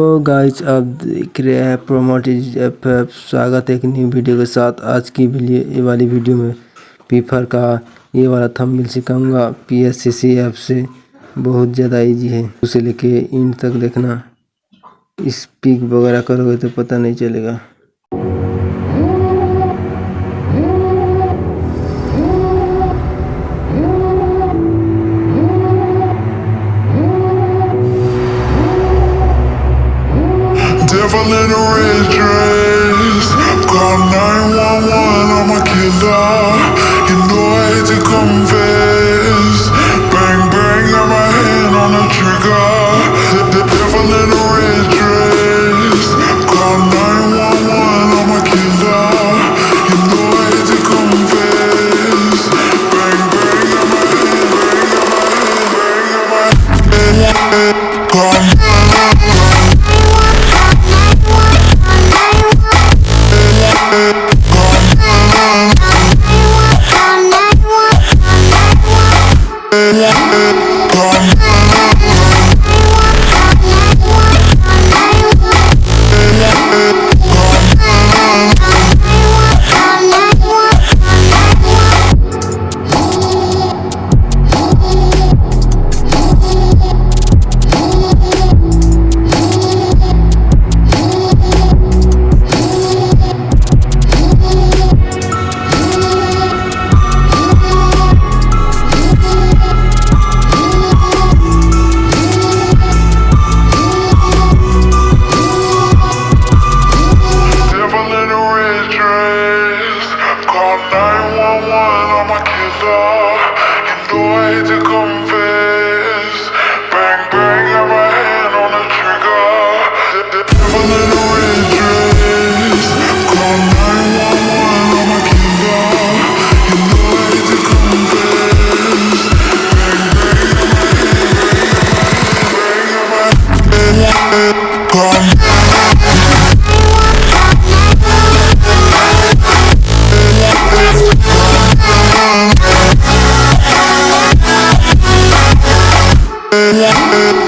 तो गाइस आप देख रहे हैं प्रोमोटिज एफ। स्वागत है एक न्यू वीडियो के साथ। आज की ये वाली वीडियो में पीफर का ये वाला थंबनेल सिखाऊंगा। Pscc ऐप से बहुत ज़्यादा इजी है, उसे लेके इन तक देखना। स्पीक वगैरह करोगे तो पता नहीं चलेगा। Devil in a red dress, call 911, I'm a killer. You know I hate to confess. Bang bang, got my hand on the trigger. The devil in a red dress, call 911, I'm a killer. You know I hate to confess. Bang bang, got my hand, call 911. Yeah.